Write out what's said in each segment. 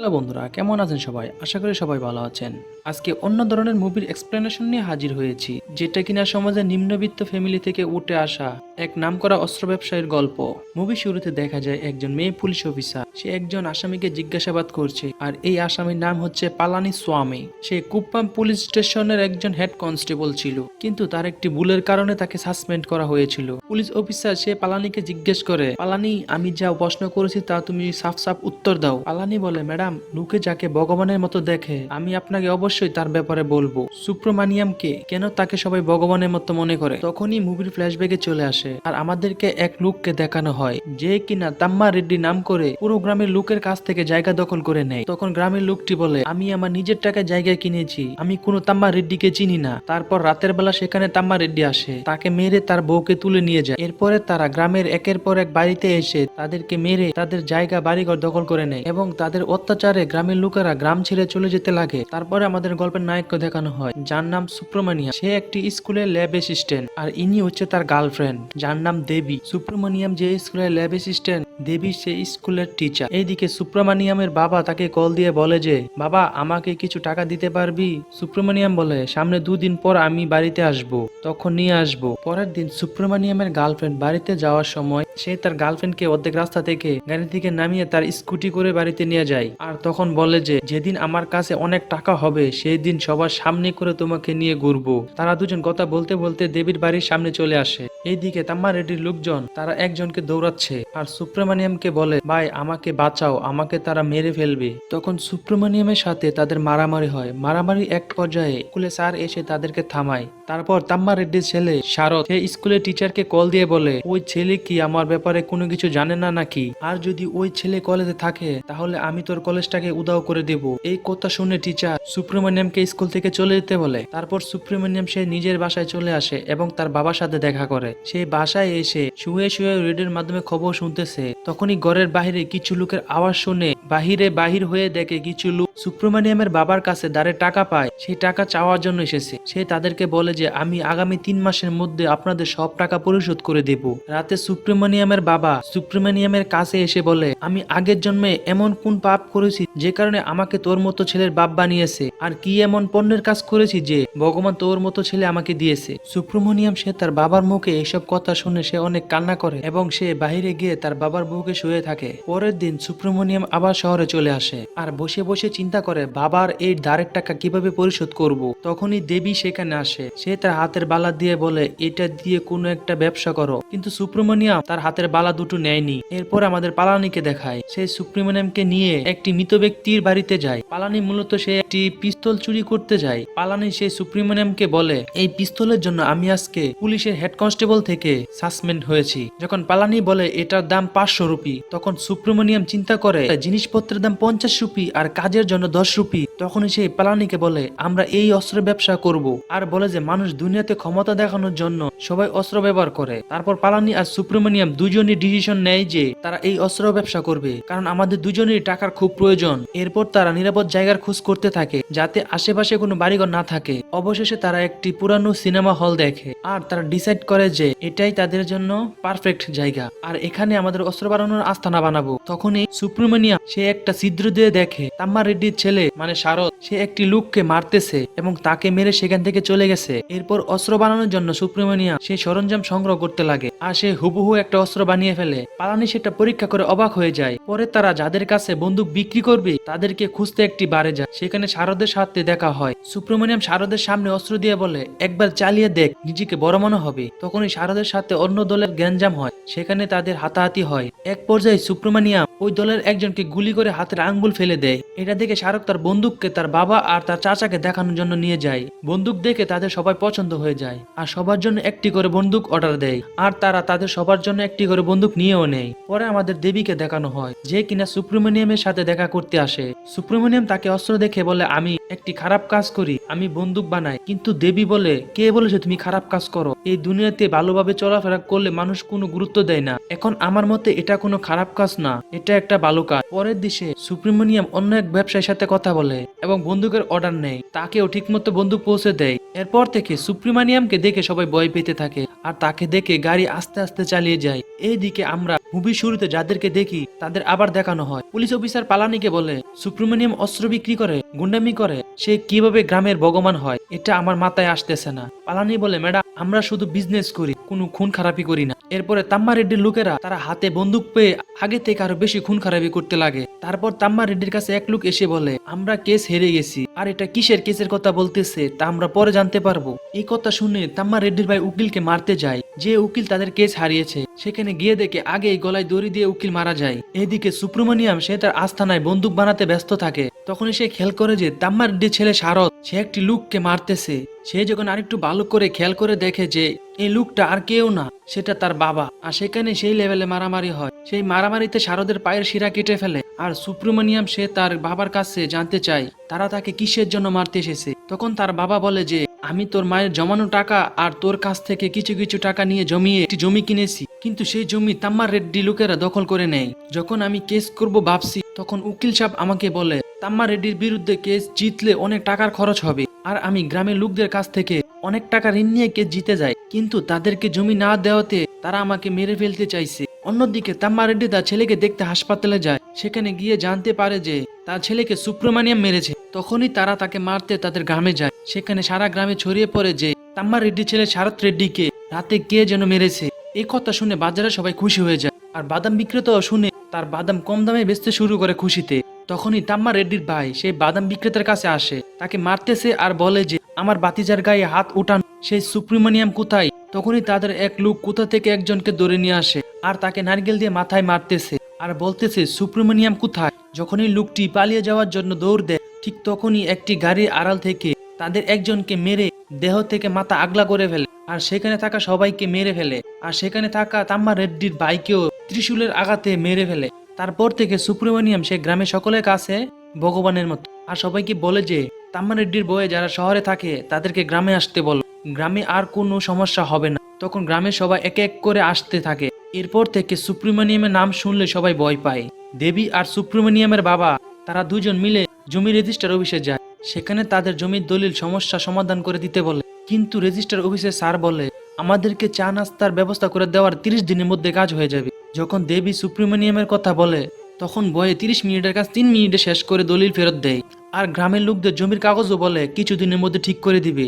Hello বন্ধুরা, কেমন আছেন সবাই? আশা করি সবাই ভালো আছেন। আজকে অন্য ধরনের মুভির এক্সপ্লেনেশন নিয়ে হাজির হয়েছি, যেটা কিনা সমাজের নিম্নবিত্ত ফ্যামিলি থেকে উঠে আসা এক নামকরা অস্ত্র ব্যবসায়ীর গল্প। মুভি শুরুতে দেখা যায় একজন মেয়ে পুলিশ অফিসার, সে একজন আসামিকে জিজ্ঞাসাবাদ করছে, আর এই আসামির নাম হচ্ছে পালানি স্বামী। সে কুপ্পাম পুলিশ স্টেশনের একজন হেড কনস্টেবল ছিল, কিন্তু তার একটি ভুলের কারণে তাকে সাসপেন্ড করা হয়েছিল। পুলিশ অফিসার সে পালানিকে জিজ্ঞেস করে, পালানি, আমি যা প্রশ্ন করেছি তা তুমি সাফ সাফ উত্তর দাও। পালানি বলে, ম্যাডাম, লোকে যাকে ভগবানের মতো দেখে আমি আপনাকে অবশ্যই তার ব্যাপারে বলবো। সুব্রমানিয়ামকে কেন তাকে সবাই ভগবানের মতো মনে করে? তখনই মুভির ফ্ল্যাশব্যাকে চলে আসে, আর আমাদেরকে এক লোককে দেখানো হয় যে কিনা তাম্মা রেড্ডি নাম করে পুরো গ্রামের লোকের কাছ থেকে জায়গা দখল করে নেয়। তখন গ্রামের লোকটি বলে, আমি আমার নিজের টাকায় জায়গা কিনেছি, আমি কোনো তাম্মা রেড্ডিকে চিনি না। তারপর রাতের বেলা সেখানে তাম্মা রেড্ডি আসে, তাকে মেরে তার বউকে তুলে নিয়ে যায়। এরপরে তারা গ্রামের একের পর এক বাড়িতে এসে তাদেরকে মেরে তাদের জায়গা বাড়িঘর দখল করে নেয়, এবং তাদের অত্যাচারে গ্রামের লোকেরা গ্রাম ছেড়ে চলে যেতে লাগে। তারপরে আমাদের গল্পের নায়ককে দেখানো হয়, যার নাম সুব্রমণিয়াম। সে একটি স্কুলের ল্যাব অ্যাসিস্ট্যান্ট, আর ইনি হচ্ছে তার গার্লফ্রেন্ড, যার নাম দেবী। সুব্রমণিয়াম যে স্কুলের ল্যাব অ্যাসিস্ট্যান্ট, দেবী সে স্কুলের টিচার। এইদিকে সুব্রমণিয়ামের বাবা তাকে কল দিয়ে বলে যে, বাবা, আমাকে কিছু টাকা দিতে পারবি? সুব্রমণিয়াম বলে, সামনে 2 দিন পর আমি বাড়িতে আসব, তখন নিয়ে আসবো। পরের দিন সুব্রমণিয়ামের গার্লফ্রেন্ড বাড়িতে যাওয়ার সময় সে তার গার্লফ্রেন্ডকে অর্ধেক রাস্তা থেকে গাড়ি থেকে নামিয়ে তার স্কুটি করে বাড়িতে নিয়ে যায়, আর তখন বলে যে, যেদিন আমার কাছে অনেক টাকা হবে সেই দিন সবার সামনে করে তোমাকে নিয়ে ঘুরবো। তারা দুজন কথা বলতে বলতে দেবীর বাড়ির সামনে চলে আসে। এইদিকে তাম্মা রেড্ডির লোকজন তারা একজনকে দৌড়াচ্ছে, আর সুব্রমণিয়ামকে বলে, ভাই, আমাকে বাঁচাও, আমাকে তারা মেরে ফেলবে। তখন সুব্রমণিয়ামের সাথে তাদের মারামারি হয়। মারামারি এক পর্যায়ে স্কুলে স্যার এসে তাদেরকে থামায়। তারপর তাম্মা রেড্ডির ছেলে শারদ সে স্কুলের টিচারকে কল দিয়ে বলে, ওই ছেলে কি আমার ব্যাপারে কোনো কিছু জানে না নাকি? আর যদি ওই ছেলে কলেজে থাকে তাহলে আমি তোর কলেজটাকে উধাও করে দেব। এই কথা শুনে টিচার সুব্রমণিয়ামকে স্কুল থেকে চলে যেতে বলে। তারপর সুব্রমণিয়াম সে নিজের বাসায় চলে আসে এবং তার বাবার সাথে দেখা করে। সে বাসায় এসে শুয়ে শুয়ে রেডিওর মাধ্যমে খবর শুনতেছে। তখনই ঘরের বাহিরে কিছু লোকের আওয়াজ শুনে বাহির হয়ে দেখে কিছু লোক সুব্রমণিয়ামের বাবার কাছে দাঁড়ে টাকা পায়, সেই টাকা চাওয়ার জন্য এসেছে। সে তাদেরকে বলে যে, আমি আগামী 3 মাসের মধ্যে আপনাদের সব টাকা পরিশোধ করে দেব। রাতে সুব্রমণিয়ামের বাবা সুব্রমণিয়ামের কাছে এসে বলে, আমি আগের জন্মে এমন কোন পাপ করেছি যে কারণে আমাকে তোর মতো ছেলের বাপ বানিয়েছে, আর কি এমন পণ্যের কাজ করেছি যে ভগবান তোর মতো ছেলে আমাকে দিয়েছে। সুব্রমণিয়াম সে তার বাবার মুখে এসব কথা শুনে সে অনেক কান্না করে এবং সে বাহিরে গিয়ে তার বাবার বুকে শুয়ে থাকে। পরের দিন সুব্রমণিয়াম আবার শহরে চলে আসে, আর বসে বসে চিন্তা করে বাবার এই ধারের টাকা কিভাবে পরিশোধ করব। তখনই দেবী সেখানে আসে। সে তার হাতের বালা দিয়ে বলে, এটা দিয়ে কোনো একটা ব্যবসা করো। কিন্তু সুব্রমণিয়াম তার হাতের বালা দুটো নেয়নি। এরপর আমাদের পালানিকে দেখায়, সে সুব্রমণিয়ামকে নিয়ে একটি মৃত ব্যক্তির বাড়িতে যায়। পালানি মূলত সে একটি পিস্তল চুরি করতে যায়। পালানি সে সুব্রমণিয়ামকে বলে, এই পিস্তলের জন্য আমি আজকে পুলিশের হেড কনস্টেবল থেকে সাসপেন্ড হয়েছি। যখন পালানি বলে এটার দাম 500 রুপি, তখন সুব্রমণিয়াম চিন্তা করে জিনিসপত্রের দাম 50 রুপি আর কাজের জন্য 10 রুপি। তখনই সেই পালানিকে বলে, আমরা এই অস্ত্র ব্যবসা করব, আর বলে যে মানুষ দুনিয়াতে ক্ষমতা দেখানোর জন্য সবাই অস্ত্র ব্যবহার করে। তারপর পালানি আর সুব্রমণিয়াম দুজনই ডিসিশন নেয় যে তারা এই অস্ত্র ব্যবসা করবে, কারণ আমাদের দুজনেরই টাকার খুব প্রয়োজন। এরপর তারা নিরাপদ জায়গার খোঁজ করতে থাকে যাতে আশেপাশে কোনো বাড়িঘর না থাকে। অবশেষে তারা একটি পুরানো সিনেমা হল দেখে, আর তারা ডিসাইড করে যে এটাই তাদের জন্য পারফেক্ট জায়গা, আর এখানে আমাদের অস্ত্র বানানোর আস্তানা বানাবো। তখনই সুব্রমণিয়াম সে একটা ছিদ্র দিয়ে দেখে তাম্মা রেড্ডির ছেলে মানে শারদ সে একটি লোককে মারতেছে এবং তাকে মেরে সেখান থেকে চলে গেছে। এরপর অস্ত্র বানানোর জন্য সুব্রমণিয়াম সেই সরঞ্জাম সংগ্রহ করতে লাগে, আর সে হুবহু একটা অস্ত্র বানিয়ে ফেলে। পালানি সেটা পরীক্ষা করে অবাক হয়ে যায়। পরে তারা যাদের কাছে বন্দুক বিক্রি করবে তাদেরকে খুঁজতে একটি বারে যায়। সেখানে শারদের সাথে দেখা হয়। সুব্রমণিয়াম শারদের সামনে অস্ত্র দিয়ে বলে, একবার চালিয়ে দেখ, নিজেকে বড় মনে হবে। তখনই শারদের সাথে অন্য দলের গ্যাঞ্জাম হয়, সেখানে তাদের হাতাহাতি হয়। এক পর্যায়ে সুব্রমণিয়াম ওই দলের একজনকে গুলি করে হাতের আঙ্গুল ফেলে দেয়। এটা দেখে শাহরুখ তার বন্দুককে তার বাবা আর তার চাচাকে দেখানোর জন্য নিয়ে যায়। বন্দুক দেখে তাদের সবাই পছন্দ হয়ে যায়, আর সবার জন্য একটি করে বন্দুক অর্ডার দেয়, আর তারা তাদের সবার জন্য একটি করে বন্দুক নিয়েও নেয়। পরে আমাদের দেবীকে দেখানো হয়, যে কিনা সুব্রমণিয়ামের সাথে দেখা করতে আসে। সুব্রমণিয়াম তাকে অস্ত্র দেখে বলে, আমি একটি খারাপ কাজ করি, আমি বন্দুক বানাই। কিন্তু দেবী বলে, কে বলেছে তুমি খারাপ কাজ করো? এই দুনিয়াতে ভালোভাবে চলাফেরা করলে মানুষ কোনো গুরুত্ব দেয় না। এখন আমার মতে এটা কোনো খারাপ কাজ না, এটা একটা ভালো কাজ। পরের দিশে সুব্রমণিয়াম অন্য এক ব্যবসায়ীর সাথে কথা বলে এবং বন্দুকের অর্ডার নেয়। তাকেও ঠিকমতো বন্দুক পৌঁছে দেয়। এরপর থেকে সুপ্রিমানিয়ামকে দেখে সবাই ভয় পেতে থাকে আর তাকে দেখে গাড়ি আস্তে আস্তে চালিয়ে যায়। এইদিকে আমরা মুভির শুরুতে যাদেরকে দেখি তাদের আবার দেখানো হয়। পুলিশ অফিসার পালানিকে বলে সুপ্রিমানিয়াম অস্ত্র বিক্রি করে, গুন্ডামি করে, সে কিভাবে গ্রামের ভগবান হয় এটা আমার মাথায় আসতেছে না। পালানি বলে, ম্যাডাম আমরা শুধু বিজনেস করি, কোনো খুন খারাপি করি না। এরপরে তাম্মা রেড্ডির লোকেরা তারা হাতে বন্দুক পেয়ে আগে থেকে আরো বেশি খুন খারাপি করতে লাগে। তারপর তাম্মা রেড্ডির কাছে এক লোক এসে বলে আমরা কেস হেরে গেছি, আর এটা কিসের কেসের কথা বলতেছে তা আমরা পরে জানতে পারবো। এই কথা শুনে তাম্মা রেড্ডির ভাই উকিলকে মারতে যায়। যে উকিল তাদের কেস হারিয়েছে সেখানে গিয়ে দেখে আগে গলায় দড়ি দিয়ে উকিল মারা যায়। এদিকে সুপ্রিমোনিয়াম সে তার আস্তানায় বন্দুক বানাতে ব্যস্ত থাকে। তখনই সে খেয়াল করে যে তাম্মা রেড্ডির ছেলে শারদ সে একটি লোককে মারতেছে। সে যখন আরেকটু ভালো করে খেয়াল করে দেখে যে এই লোকটা আর কেউ না, সেটা তার বাবা। আর সেখানে সেই লেভেলে মারামারি হয়। সেই মারামারিতে শারদের পায়ের শিরা কেটে ফেলে। আর সুপ্রিমোনিয়াম সে তার বাবার কাছে জানতে চায় তারা তাকে কিসের জন্য মারতে এসেছে। তখন তার বাবা বলে যে আমি তোর মায়ের জমানো টাকা আর তোর কাছ থেকে কিছু কিছু টাকা নিয়ে জমিয়ে একটি জমি কিনেছি, কিন্তু সেই জমি তাম্মা রেড্ডি লোকেরা দখল করে নেয়। যখন আমি কেস করব ভাবছি তখন উকিল সাহেব আমাকে বলে তাম্মা রেড্ডির বিরুদ্ধে কেস জিতলে অনেক টাকার খরচ হবে, আর আমি গ্রামের লোকদের কাছ থেকে অনেক টাকা ঋণ নিয়ে কেস জিতে যাই, কিন্তু তাদেরকে জমি না দেওয়াতে তারা আমাকে মেরে ফেলতে চাইছে। অন্যদিকে তাম্মা রেড্ডি তার ছেলেকে দেখতে হাসপাতালে যায়। সেখানে গিয়ে জানতে পারে যে তার ছেলেকে সুপ্রিমানিয়াম মেরেছে। তখনই তারা তাকে মারতে তাদের গ্রামে যায়। সেখানে সারা গ্রামে ছড়িয়ে পড়ে যে তাম্মা রেড্ডি ছেলে শারদ রেড্ডিকে রাতে কে যেন মেরেছে। এই কথা শুনে বাজারে সবাই খুশি হয়ে যায়, আর বাদাম বিক্রেতাও শুনে তার বাদাম কম দামে বেচতে শুরু করে খুশিতে। তখনই তাম্মা রেড্ডির ভাই সেই বাদাম বিক্রেতার কাছে আসে, তাকে মারতেছে আর বলে যে আমার বাতিজার গায়ে হাত উঠান, সেই সুপ্রিমোনিয়াম কোথায়। তখনই তাদের এক লোক কোথা থেকে একজনকে ধরে নিয়ে আসে আর তাকে নারকেল দিয়ে মাথায় মারতেছে আর বলতেছে সুপ্রিমোনিয়াম কোথায়। যখনই লোকটি পালিয়ে যাওয়ার জন্য দৌড় দেয় ঠিক তখনই একটি গাড়ির আড়াল থেকে তাদের একজনকে মেরে দেহ থেকে মাথা আগলা করে ফেলে আর সেখানে থাকা সবাইকে মেরে ফেলে। আর সেখানে থাকা তাম্মা রেড্ডির ভাইকেও ত্রিশূলের আঘাতে মেরে ফেলে। তারপর থেকে সুপ্রিমোনিয়াম সে গ্রামের সকলের কাছে ভগবানের মতো, আর সবাইকে বলে যে তাম্মা রেড্ডির বয়ে যারা শহরে থাকে তাদেরকে গ্রামে আসতে বলো, গ্রামে আর কোনো সমস্যা হবে না। তখন গ্রামের সবাই এক এক করে আসতে থাকে। এরপর থেকে সুপ্রিমোনিয়ামের নাম শুনলে সবাই ভয় পায়। দেবী আর সুপ্রিমোনিয়ামের বাবা তারা দুজন মিলে জমি রেজিস্টার অফিসে যায়। সেখানে তাদের জমির দলিল সমস্যা সমাধান করে দিতে বলে, কিন্তু রেজিস্টার অফিসের স্যার বলে আমাদেরকে চা নাস্তার ব্যবস্থা করে দেওয়ার 30 দিনের মধ্যে কাজ হয়ে যাবে। যখন দেবী সুপ্রিমোনিয়ামের কথা বলে তখন বয়ে 30 মিনিটের কাজ 3 মিনিটে শেষ করে দলিল ফেরত দেয়। আর গ্রামের লোকদের জমির কাগজও বলে কিছুদিনের মধ্যে ঠিক করে দিবে।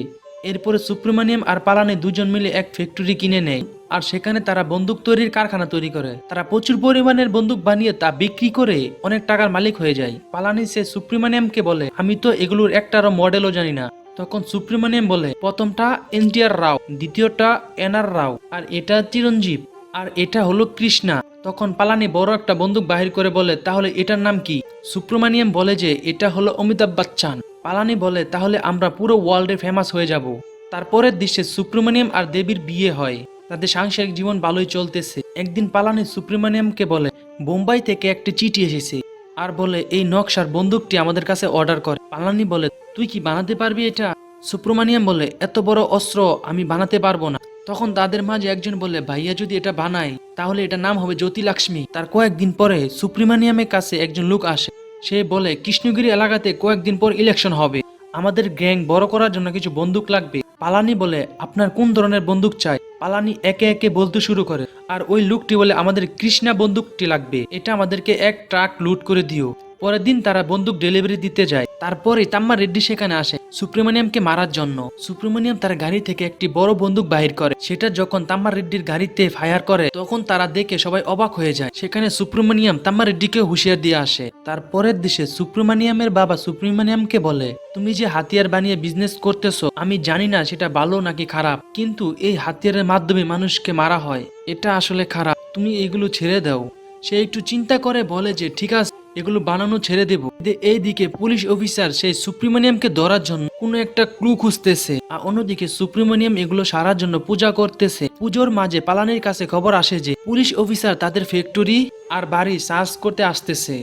এরপরে সুপ্রিমোনিয়াম আর পালানি দুজন মিলে এক ফ্যাক্টরি কিনে নেয়, আর সেখানে তারা বন্দুক তৈরির কারখানা তৈরি করে। তারা প্রচুর পরিমাণের বন্দুক বানিয়ে তা বিক্রি করে অনেক টাকার মালিক হয়ে যায়। পালানি সে সুপ্রিমোনিয়ামকে বলে আমি তো এগুলোর একটারও মডেলও জানি না। তখন সুপ্রিমোনিয়াম বলে প্রথমটা এনটিআর রাও, দ্বিতীয়টা এনআর রাও, আর এটা চিরঞ্জীব, আর এটা হলো কৃষ্ণা। তখন পালানি বড় একটা বন্দুক বাহির করে বলে তাহলে এটার নাম কি। সুপ্রিমোনিয়াম বলে যে এটা হলো অমিতাভ বচ্চন। পালানি বলে তাহলে আমরা পুরো ওয়ার্ল্ডে ফেমাস হয়ে যাব। তারপরের দৃশ্যে সুপ্রিমোনিয়াম আর দেবীর বিয়ে হয়। তাদের সাংসারিক জীবন ভালোই চলতেছে। একদিন পালানি সুপ্রিমোনিয়ামকে বলে বোম্বাই থেকে একটি চিঠি এসেছে, আর বলে এই নকশার বন্দুকটি আমাদের কাছে অর্ডার করে। পালানি বলে তুই কি বানাতে পারবি এটা। সুপ্রিমোনিয়াম বলে এত বড় অস্ত্র আমি বানাতে পারবো না। তখন তাদের মাঝে একজন বলে ভাইয়া যদি এটা বানায় তাহলে এটা নাম হবে জ্যোতি লক্ষ্মী। তার কয়েকদিন পরে সুপ্রিমোনিয়ামের কাছে একজন লোক আসে। সে বলে কৃষ্ণগিরি এলাকাতে কয়েকদিন পর ইলেকশন হবে, আমাদের গ্যাং বড় করার জন্য কিছু বন্দুক লাগবে। পালানি বলে আপনার কোন ধরনের বন্দুক চাই। পালানি একে একে বলতে শুরু করে, আর ওই লোকটি বলে আমাদের কৃষ্ণা বন্দুকটি লাগবে, এটা আমাদেরকে এক ট্রাক লুট করে দিও। পরের দিন তারা বন্দুক ডেলিভারি দিতে যায়। তারপরে তাম্মা রেড্ডি সেখানে আসে সুপ্রিমোনিয়ামকে মারার জন্য। সুপ্রিমোনিয়াম তার গাড়ি থেকে একটি বড় বন্দুক বাহির করে। সেটা যখন তাম্মা রেড্ডির গাড়িতে ফায়ার করে তখন তারা দেখে সবাই অবাক হয়ে যায়। সেখানে সুপ্রিমোনিয়াম তাম্মা রেড্ডিকে হুঁশিয়ার দিয়ে আসে। তারপরের দেশে সুপ্রিমোনিয়ামের বাবা সুপ্রিমোনিয়ামকে বলে তুমি যে হাতিয়ার বানিয়ে বিজনেস করতেছো আমি জানি না সেটা ভালো নাকি খারাপ, কিন্তু এই হাতিয়ারের মাধ্যমে মানুষকে মারা হয়, এটা আসলে খারাপ, তুমি এগুলো ছেড়ে দাও। সে একটু চিন্তা করে বলে যে ঠিক আছে এগুলো বানানো ছেড়ে দেব। এইদিকে পুলিশ অফিসার সেই সুপ্রিমোনিয়ামকে ধরার জন্য কোনো একটা ক্লু খুঁজতেছে, আর অন্যদিকে সুপ্রিমোনিয়াম এগুলো সারার জন্য পূজা করতেছে। পুজোর মাঝে পালানির কাছে খবর আসে যে পুলিশ অফিসার তাদের ফ্যাক্টরি আর বাড়ি সার্চ করতে আসতেছে।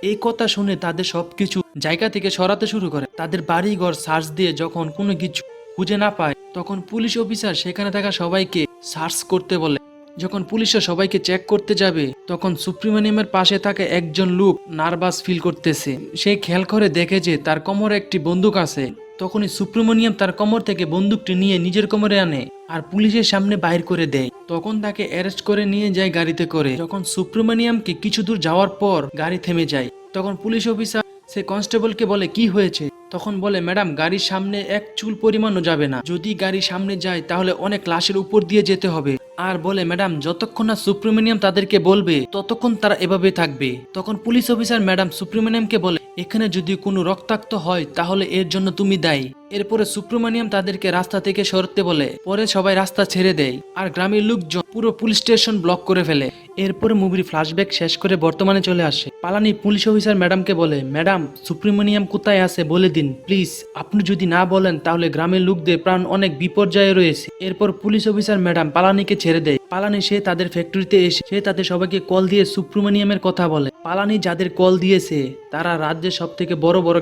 এই কথা শুনে তাদের সবকিছু জায়গা থেকে সরাতে শুরু করে। তাদের বাড়ি ঘর সার্চ দিয়ে যখন কোনো কিছু খুঁজে না পায় তখন পুলিশ অফিসার সেখানে থাকা সবাইকে সার্চ করতে বলে। যখন পুলিশরা সবাইকে চেক করতে যাবে তখন সুপ্রিমোনিয়ামের পাশে থাকা একজন লোক নার্ভাস ফিল করতেছে। সে খেয়াল করে দেখে যে তার কোমরে একটি বন্দুক আছে। তখনই সুব্রমণিয়াম তার কোমর থেকে বন্দুকটি নিয়ে নিজের কোমরে আনে আর পুলিশের সামনে বাইর করে দেয়। তখন তাকে অ্যারেস্ট করে নিয়ে যায় গাড়িতে করে। যখন সুব্রমণিয়ামকে কিছু দূর যাওয়ার পর গাড়ি থেমে যায়, তখন পুলিশ অফিসার সে কনস্টেবলকে বলে কি হয়েছে। তখন বলে ম্যাডাম গাড়ির সামনে এক চুল পরিমাণও যাবে না, যদি গাড়ি সামনে যায় তাহলে অনেক লাশের উপর দিয়ে যেতে হবে। আর বলে ম্যাডাম যতক্ষণ না সুব্রমণিয়াম তাদেরকে বলবে ততক্ষণ তারা এভাবে থাকবে। তখন পুলিশ অফিসার ম্যাডাম সুব্রমণিয়ামকে বলে এখানে যদি কোনো রক্তাক্ত হয় তাহলে এর জন্য তুমি দায়ী। এরপরে সুব্রমণিয়াম তাদেরকে রাস্তা থেকে সরতে বলে, পরে সবাই রাস্তা ছেড়ে দেয় আর গ্রামের লোকজন পুরো পুলিশ স্টেশন ব্লক করে ফেলে। এরপরে মুভির ফ্ল্যাশব্যাক শেষ করে বর্তমানে চলে আসে। পালানি পুলিশ অফিসার ম্যাডামকে বলে ম্যাডাম সুব্রমণিয়াম কোথায় আছে বলে দিন প্লিজ, আপনি যদি না বলেন তাহলে গ্রামের লোকদের প্রাণ অনেক বিপর্যয়ে রয়েছে। এরপর পুলিশ অফিসার ম্যাডাম পালানিকে ছেড়ে দেয়। পালানি সে তাদের ফ্যাক্টরিতে এসে সে তাদের সবাইকে কল দিয়ে সুব্রমণিয়ামের কথা বলে। পালানি যাদের কল দিয়েছে তারা রাজ্যের সব থেকে বড় বড়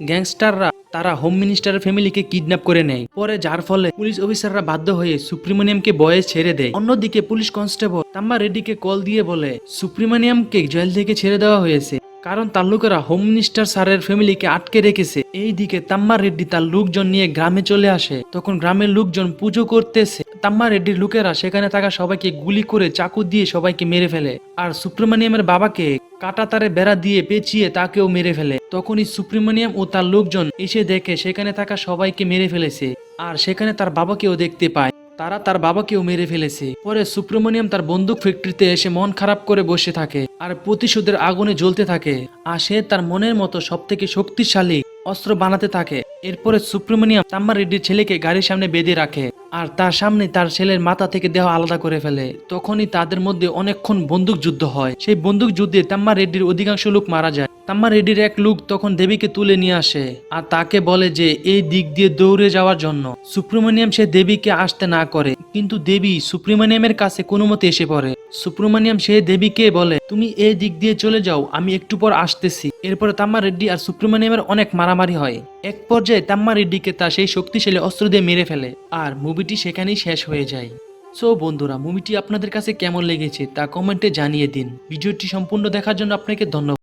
গ্যাংস্টাররা তারা হোম মিনিস্টারের ফ্যামিলিকে কিডন্যাপ করে নেয়। পরে যার ফলে পুলিশ অফিসাররা বাধ্য হয়ে সুব্রমণিয়ামকে বয়ে ছেড়ে দেয়। অন্যদিকে পুলিশ কনস্টেবল তাম্মা রেড্ডিকে কল দিয়ে বলে সুব্রমণিয়ামকে জেল থেকে ছেড়ে দেওয়া হয়েছে, কারণ তার লোকেরা হোম মিনিস্টার স্যারের ফ্যামিলিকে আটকে রেখেছে। এইদিকে তাম্মা রেড্ডি তার লোকজন নিয়ে গ্রামে চলে আসে। তখন গ্রামের লোকজন পুজো করতেছে। তাম্মা রেড্ডির লোকেরা সেখানে থাকা সবাইকে গুলি করে চাকু দিয়ে সবাইকে মেরে ফেলে আর সুব্রমণিয়ামের বাবাকে কাটা তারে বেড়া দিয়ে পেঁচিয়ে তাকেও মেরে ফেলে। তখনই সুব্রমণিয়াম ও তার লোকজন এসে দেখে সেখানে থাকা সবাইকে মেরে ফেলেছে আর সেখানে তার বাবাকেও দেখতে পায়, তারা তার বাবাকেও মেরে ফেলেছে। পরে সুব্রমণিয়াম তার বন্দুক ফ্যাক্টরিতে এসে মন খারাপ করে বসে থাকে আর প্রতিশোধের আগুনে জ্বলতে থাকে আর সে তার মনের মতো সব থেকে শক্তিশালী অস্ত্র বানাতে থাকে। এরপরে সুব্রমণিয়াম তাম্মা রেড্ডির ছেলেকে গাড়ির সামনে বেঁধে রাখে আর তার সামনে তার ছেলের মাথা থেকে দেহ আলাদা করে ফেলে। তখনই তাদের মধ্যে অনেকক্ষণ বন্দুক যুদ্ধ হয়। সেই বন্দুক যুদ্ধে তাম্মা রেড্ডির অধিকাংশ লোক মারা যায়। তাম্মা রেড্ডির এক লোক তখন দেবীকে তুলে নিয়ে আসে আর তাকে বলে যে এই দিক দিয়ে দৌড়ে যাওয়ার জন্য। সুব্রমণিয়াম সে দেবীকে আসতে না করে, কিন্তু দেবী সুব্রমণিয়ামের কাছে কোনো মতে এসে পড়ে। সুব্রমণিয়াম সে দেবীকে বলে তুমি এই দিক দিয়ে চলে যাও, আমি একটু পর আসতেছি। এরপরে তাম্মা রেড্ডি আর সুব্রমণিয়ামের অনেক মারামারি হয়। এক পর্যায়ে তাম্মা রেড্ডিকে তার সেই শক্তিশালী অস্ত্র দিয়ে মেরে ফেলে আর মুভিটি সেখানেই শেষ হয়ে যায়। সো বন্ধুরা, মুভিটি আপনাদের কাছে কেমন লেগেছে তা কমেন্টে জানিয়ে দিন। ভিডিওটি সম্পূর্ণ দেখার জন্য আপনাকে ধন্যবাদ।